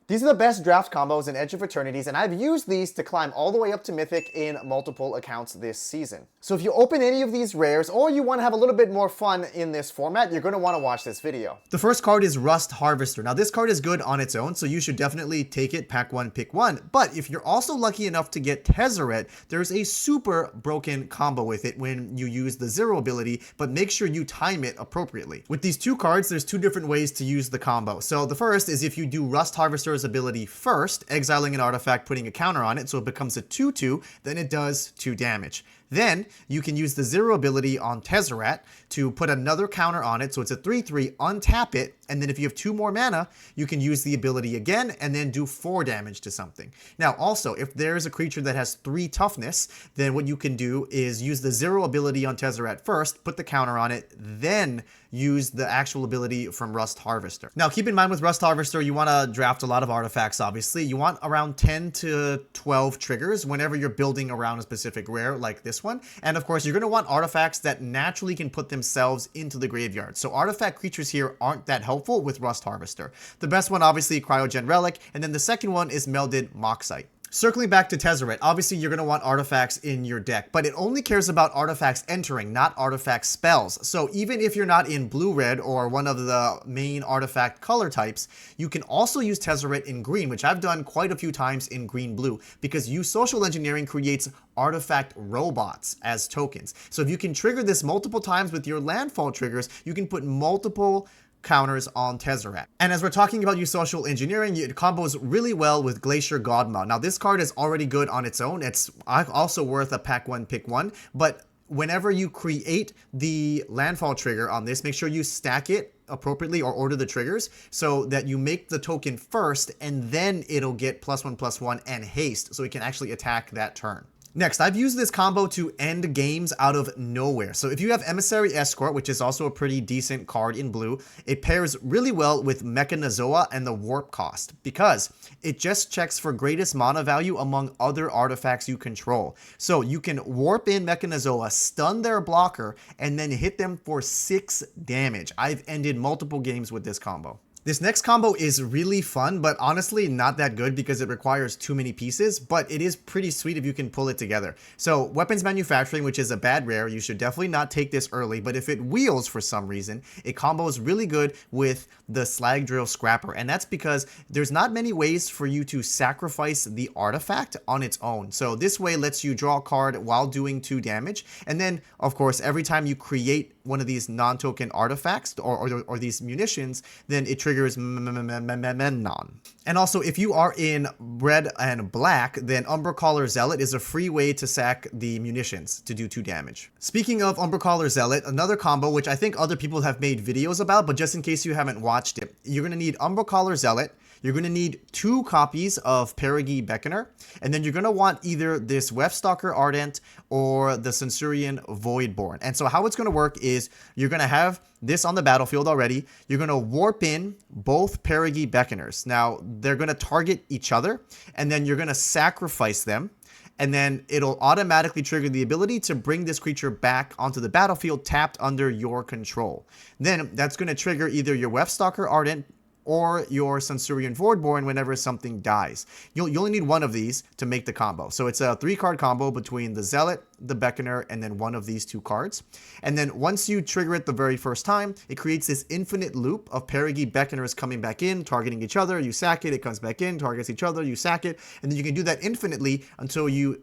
These are the best draft combos in Edge of Eternities, and I've used these to climb all the way up to Mythic in multiple accounts this season. So if you open any of these rares, or you want to have a little bit more fun in this format, you're going to want to watch this video. The first card is Rust Harvester. Now this card is good on its own, so you should definitely take it, pack one, pick one. But if you're also lucky enough to get Tezzeret, there's a super broken combo with it when you use the Zero ability, but make sure you time it appropriately. With these two cards, there's two different ways to use the combo. So the first is if you do Rust Harvester's ability first, exiling an artifact, putting a counter on it, so it becomes a 2/2, then it does 2 damage. Then you can use the Zero ability on Tezzeret to put another counter on it, so it's a 3/3, untap it, and then if you have 2 more mana, you can use the ability again and then do 4 damage to something. Now also, if there's a creature that has 3 toughness, then what you can do is use the Zero ability on Tezzeret first, put the counter on it, then use the actual ability from Rust Harvester. Now keep in mind with Rust Harvester, you want to draft a lot of artifacts, obviously. You want around 10 to 12 triggers whenever you're building around a specific rare like this one. And of course, you're going to want artifacts that naturally can put themselves into the graveyard. So artifact creatures here aren't that helpful with Rust Harvester. The best one, obviously, Cryogen Relic, and then the second one is Melded Moxite. Circling back to Tezzeret, obviously you're going to want artifacts in your deck, but it only cares about artifacts entering, not artifact spells. So even if you're not in blue-red or one of the main artifact color types, you can also use Tezzeret in green, which I've done quite a few times in green-blue, because Use Social Engineering creates artifact robots as tokens. So if you can trigger this multiple times with your landfall triggers, you can put multiple counters on Tezzeret. And as we're talking about Use Social Engineering, it combos really well with Glacier Godma. Now this card is already good on its own. It's also worth a pack one, pick one, but whenever you create the landfall trigger on this, make sure you stack it appropriately or order the triggers so that you make the token first and then it'll get +1/+1 and haste so it can actually attack that turn. Next, I've used this combo to end games out of nowhere. So if you have Emissary Escort, which is also a pretty decent card in blue, it pairs really well with Mechanizoa and the Warp cost because it just checks for greatest mana value among other artifacts you control. So you can warp in Mechanizoa, stun their blocker, and then hit them for 6 damage. I've ended multiple games with this combo. This next combo is really fun, but honestly not that good because it requires too many pieces, but it is pretty sweet if you can pull it together. So Weapons Manufacturing, which is a bad rare, you should definitely not take this early, but if it wheels for some reason, it combos really good with the Slag Drill Scrapper, and that's because there's not many ways for you to sacrifice the artifact on its own. So this way lets you draw a card while doing 2 damage, and then of course every time you create one of these non-token artifacts or these munitions, then it triggers Menon. And also, if you are in red and black, then Umbracaller Zealot is a free way to sack the munitions to do 2 damage. Speaking of Umbracaller Zealot, another combo which I think other people have made videos about, but just in case you haven't watched it, you're going to need Umbracaller Zealot. You're going to need 2 copies of Perigee Beckoner, and then you're going to want either this Wefstalker Ardent or the Censurion Voidborn. And so how it's going to work is you're going to have this on the battlefield already. You're going to warp in both Perigee Beckoners. Now, they're going to target each other, and then you're going to sacrifice them. And then it'll automatically trigger the ability to bring this creature back onto the battlefield tapped under your control. Then that's going to trigger either your Wefstalker Ardent or your Censurion Voidborn whenever something dies. You only need one of these to make the combo. So it's a 3-card combo between the Zealot, the Beckoner, and then one of these 2 cards. And then once you trigger it the very first time, it creates this infinite loop of Perigee Beckoners coming back in, targeting each other, you sack it, it comes back in, targets each other, you sack it, and then you can do that infinitely until you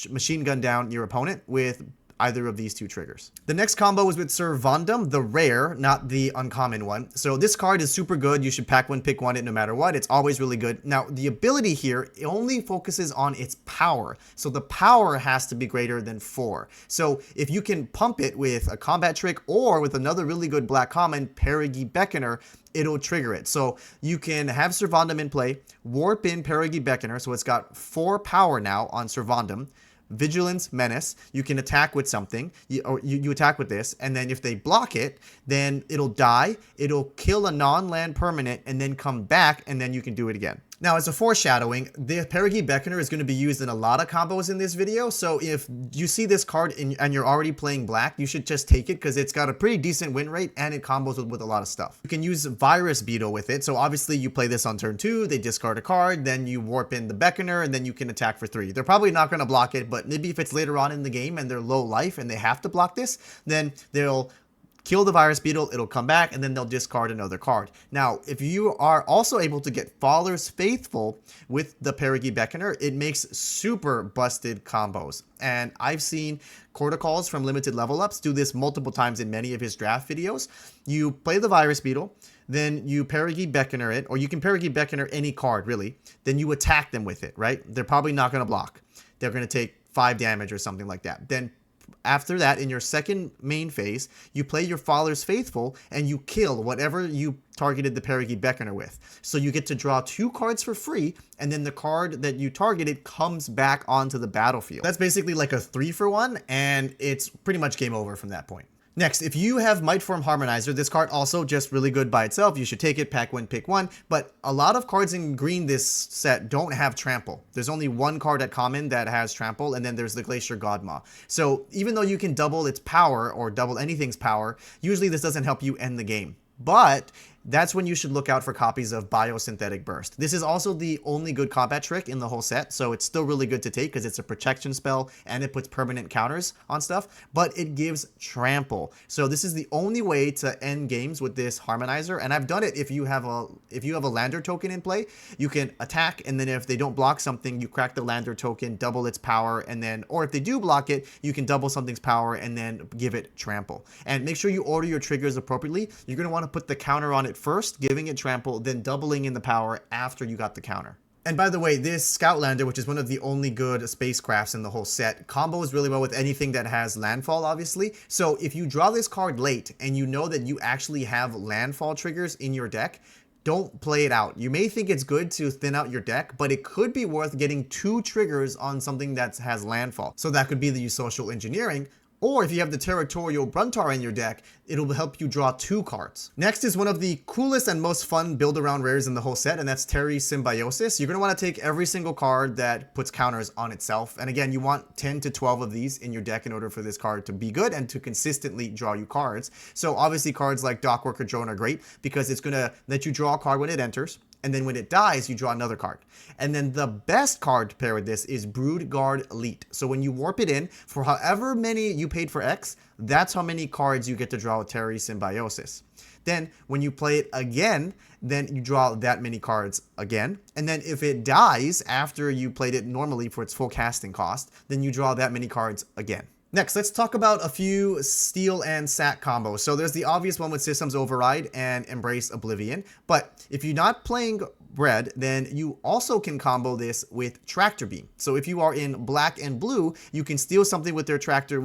machine gun down your opponent with either of these 2 triggers. The next combo is with Servandum, the rare, not the uncommon one. So this card is super good. You should pack one, pick one it no matter what. It's always really good. Now, the ability here, it only focuses on its power. So the power has to be greater than 4. So if you can pump it with a combat trick or with another really good black common, Perigee Beckoner, it'll trigger it. So you can have Servandum in play, warp in Perigee Beckoner, so it's got 4 power now on Servandum, Vigilance, Menace. You can attack with something, you attack with this, and then if they block it, then it'll die, it'll kill a non-land permanent, and then come back, and then you can do it again. Now, as a foreshadowing, the Perigee Beckoner is going to be used in a lot of combos in this video, so if you see this card and you're already playing black, you should just take it because it's got a pretty decent win rate and it combos with a lot of stuff. You can use Virus Beetle with it, so obviously you play this on turn 2, they discard a card, then you warp in the Beckoner, and then you can attack for 3. They're probably not going to block it, but maybe if it's later on in the game and they're low life and they have to block this, then they'll kill the Virus Beetle, it'll come back, and then they'll discard another card. Now, if you are also able to get Faller's Faithful with the Perigee Beckoner, it makes super busted combos. And I've seen Corticals from Limited Level Ups do this multiple times in many of his draft videos. You play the Virus Beetle, then you Perigee Beckoner it, or you can Perigee Beckoner any card, really. Then you attack them with it, right? They're probably not going to block. They're going to take 5 damage or something like that. Then after that, in your second main phase, you play your Faller's Faithful and you kill whatever you targeted the Perigee Beckoner with. So you get to draw 2 cards for free, and then the card that you targeted comes back onto the battlefield. That's basically like a 3-for-1, and it's pretty much game over from that point. Next, if you have Mightform Harmonizer, this card also just really good by itself. You should take it, pack 1, pick 1. But a lot of cards in green this set don't have Trample. There's only 1 card at common that has Trample, and then there's the Glacier Godmaw. So even though you can double its power, or double anything's power, usually this doesn't help you end the game. But that's when you should look out for copies of Biosynthetic Burst. This is also the only good combat trick in the whole set, so it's still really good to take because it's a protection spell and it puts permanent counters on stuff, but it gives Trample. So this is the only way to end games with this Harmonizer, and I've done it if you have a Lander token in play. You can attack, and then if they don't block something, you crack the Lander token, double its power, and then, or if they do block it, you can double something's power and then give it Trample. And make sure you order your triggers appropriately. You're going to want to put the counter on it first, giving it Trample, then doubling in the power after you got the counter. And by the way, this Scoutlander, which is one of the only good spacecrafts in the whole set, combos really well with anything that has landfall, obviously. So if you draw this card late and you know that you actually have landfall triggers in your deck, don't play it out. You may think it's good to thin out your deck, but it could be worth getting 2 triggers on something that has landfall. So that could be the Social Engineering, or if you have the Territorial Bruntar in your deck, it'll help you draw 2 cards. Next is one of the coolest and most fun build-around rares in the whole set, and that's Terry Symbiosis. You're going to want to take every single card that puts counters on itself. And again, you want 10 to 12 of these in your deck in order for this card to be good and to consistently draw you cards. So obviously cards like Dockworker Drone are great because it's going to let you draw a card when it enters, and then when it dies, you draw another card. And then the best card to pair with this is Broodguard Elite. So when you warp it in, for however many you paid for X, that's how many cards you get to draw with Terry Symbiosis. Then when you play it again, then you draw that many cards again. And then if it dies after you played it normally for its full casting cost, then you draw that many cards again. Next, let's talk about a few Steel and Sack combos. So there's the obvious one with Systems Override and Embrace Oblivion. But if you're not playing red, then you also can combo this with Tractor Beam. So if you are in black and blue, you can steal something with your Tractor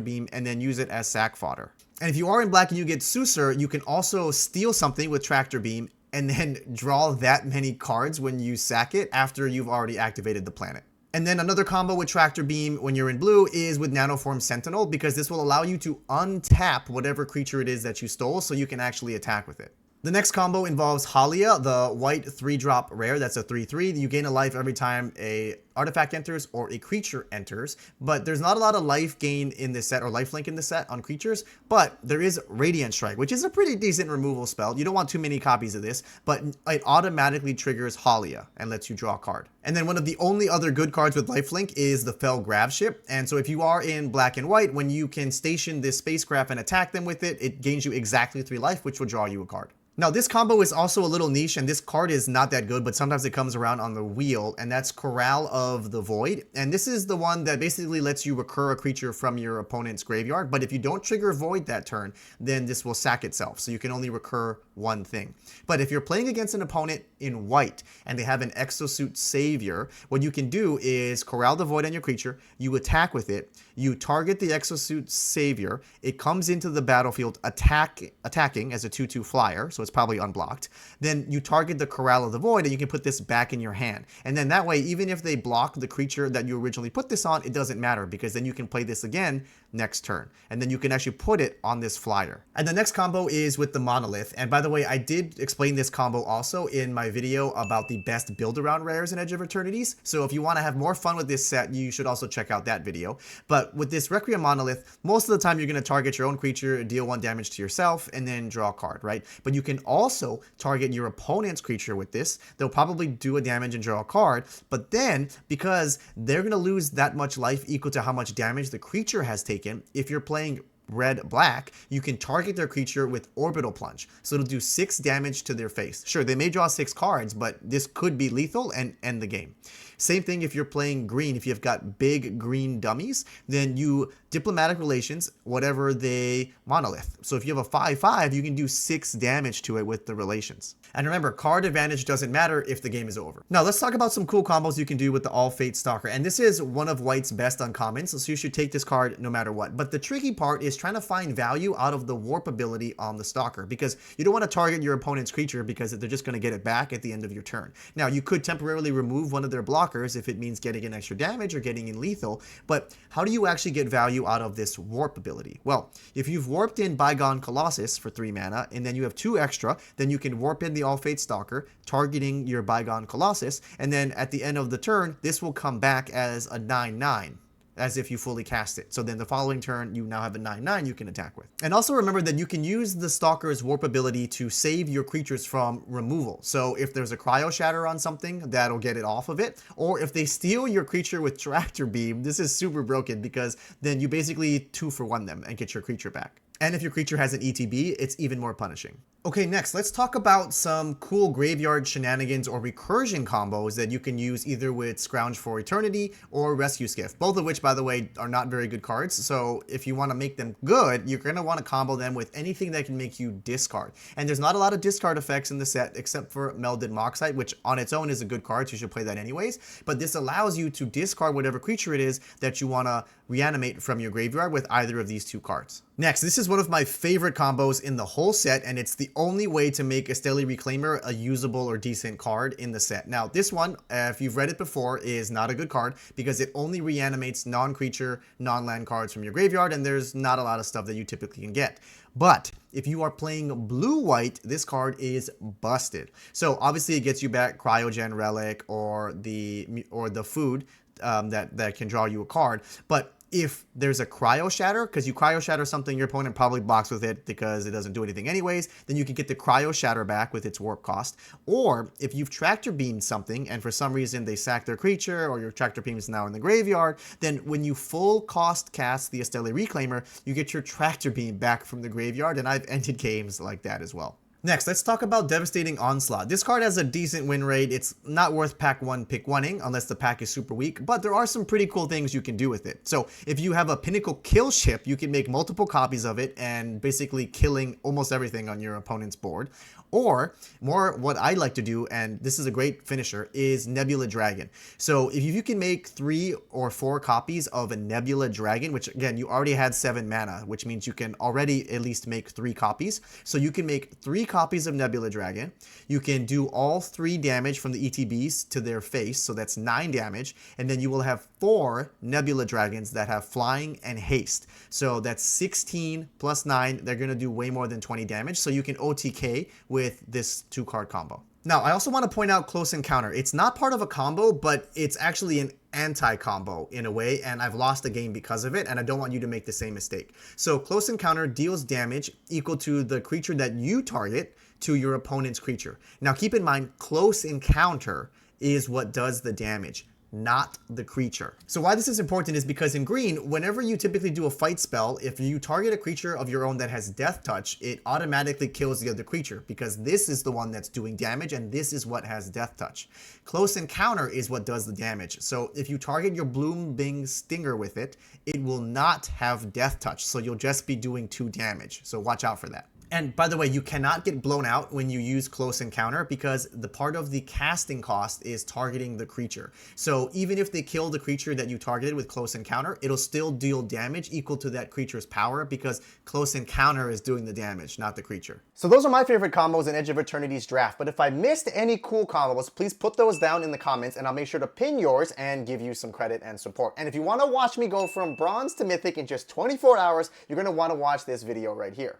Beam and then use it as sack fodder. And if you are in black and you get Suser, you can also steal something with Tractor Beam and then draw that many cards when you sack it after you've already activated the planet. And then another combo with Tractor Beam when you're in blue is with Nanoform Sentinel, because this will allow you to untap whatever creature it is that you stole so you can actually attack with it. The next combo involves Halia, the white 3-drop rare. That's a 3/3. You gain a life every time a artifact enters or a creature enters, but there's not a lot of life gain in this set or lifelink in the set on creatures, but there is Radiant Strike, which is a pretty decent removal spell. You don't want too many copies of this, but it automatically triggers Halia and lets you draw a card. And then one of the only other good cards with lifelink is the Fell Grav Ship. And so if you are in black and white, when you can station this spacecraft and attack them with it, it gains you exactly 3 life, which will draw you a card. Now, this combo is also a little niche, and this card is not that good, but sometimes it comes around on the wheel, and that's Corral of the Void. And this is the one that basically lets you recur a creature from your opponent's graveyard, but if you don't trigger Void that turn, then this will sack itself, so you can only recur 1 thing. But if you're playing against an opponent in white, and they have an Exosuit Savior, what you can do is Corral the Void on your creature, you attack with it, You target the Exosuit Savior. It comes into the battlefield attacking as a 2/2 flyer, so it's probably unblocked. Then you target the Corral of the Void, and you can put this back in your hand. And then that way, even if they block the creature that you originally put this on, it doesn't matter, because then you can play this again next turn. And then you can actually put it on this flyer. And the next combo is with the Monolith. And by the way, I did explain this combo also in my video about the best build-around rares in Edge of Eternities. So if you want to have more fun with this set, you should also check out that video. But with this Requiem Monolith, most of the time you're going to target your own creature, deal 1 damage to yourself, and then draw a card, right? But you can also target your opponent's creature with this. They'll probably do a damage and draw a card, but then because they're going to lose that much life equal to how much damage the creature has taken, if you're playing red-black, you can target their creature with Orbital Plunge. So it'll do 6 damage to their face. Sure, they may draw 6 cards, but this could be lethal and end the game. Same thing if you're playing green. If you've got big green dummies, then you Diplomatic Relations, whatever they Monolith. So if you have a 5/5, you can do 6 damage to it with the Relations. And remember, card advantage doesn't matter if the game is over. Now let's talk about some cool combos you can do with the All Fate Stalker. And this is one of White's best uncommons, so you should take this card no matter what. But the tricky part is trying to find value out of the warp ability on the Stalker, because you don't want to target your opponent's creature because they're just going to get it back at the end of your turn. Now you could temporarily remove one of their blockers if it means getting in extra damage or getting in lethal, but how do you actually get value out of this warp ability? Well, if you've warped in Bygone Colossus for 3 mana and then you have 2 extra, then you can warp in the All Fate Stalker, targeting your Bygone Colossus, and then at the end of the turn, this will come back as a 9/9. As if you fully cast it. So then the following turn, you now have a 9/9 you can attack with. And also remember that you can use the Stalker's warp ability to save your creatures from removal. So if there's a Cryo Shatter on something, that'll get it off of it. Or if they steal your creature with Tractor Beam, this is super broken, because then you basically 2-for-1 them and get your creature back. And if your creature has an ETB, it's even more punishing. Okay, next, let's talk about some cool graveyard shenanigans or recursion combos that you can use either with Scrounge for Eternity or Rescue Skiff, both of which, by the way, are not very good cards. So if you want to make them good, you're going to want to combo them with anything that can make you discard. And there's not a lot of discard effects in the set except for Melded Moxite, which on its own is a good card, so you should play that anyways. But this allows you to discard whatever creature it is that you want to reanimate from your graveyard with either of these 2 cards. Next, this is one of my favorite combos in the whole set, and it's the only way to make a Stelly Reclaimer a usable or decent card in the set. Now, this one, if you've read it before, is not a good card because it only reanimates non-creature, non-land cards from your graveyard, and there's not a lot of stuff that you typically can get. But if you are playing blue-white, this card is busted. So obviously it gets you back Cryogen Relic or the food that can draw you a card. But if there's a Cryo Shatter, because you Cryo Shatter something, your opponent probably blocks with it because it doesn't do anything anyways, then you can get the Cryo Shatter back with its warp cost. Or if you've Tractor Beamed something and for some reason they sack their creature or your Tractor Beam is now in the graveyard, then when you full cost cast the Stelly Reclaimer, you get your Tractor Beam back from the graveyard, and I've ended games like that as well. Next, let's talk about Devastating Onslaught. This card has a decent win rate. It's not worth pack 1 pick 1ing unless the pack is super weak, but there are some pretty cool things you can do with it. So if you have a Pinnacle Kill ship, you can make multiple copies of it and basically killing almost everything on your opponent's board. Or more what I like to do, and this is a great finisher, is Nebula Dragon. So if you can make 3 or 4 copies of a Nebula Dragon, which again, you already had 7 mana, which means you can already at least make 3 copies. So you can make 3 copies of Nebula Dragon. You can do all 3 damage from the ETBs to their face, so that's 9 damage. And then you will have 4 Nebula Dragons that have flying and haste. So that's 16 plus 9. They're going to do way more than 20 damage. So you can OTK with this 2-card combo. Now, I also want to point out Close Encounter. It's not part of a combo, but it's actually an anti-combo in a way, and I've lost a game because of it, and I don't want you to make the same mistake. So Close Encounter deals damage equal to the creature that you target to your opponent's creature. Now, keep in mind, Close Encounter is what does the damage, not the creature. So why this is important is because in green, whenever you typically do a fight spell, if you target a creature of your own that has Death Touch, it automatically kills the other creature because this is the one that's doing damage and this is what has Death Touch. Close Encounter is what does the damage. So if you target your Bloom Bing Stinger with it, it will not have Death Touch, so you'll just be doing 2 damage. So watch out for that. And by the way, you cannot get blown out when you use Close Encounter because the part of the casting cost is targeting the creature. So even if they kill the creature that you targeted with Close Encounter, it'll still deal damage equal to that creature's power because Close Encounter is doing the damage, not the creature. So those are my favorite combos in Edge of Eternities draft, but if I missed any cool combos, please put those down in the comments and I'll make sure to pin yours and give you some credit and support. And if you want to watch me go from bronze to mythic in just 24 hours, you're going to want to watch this video right here.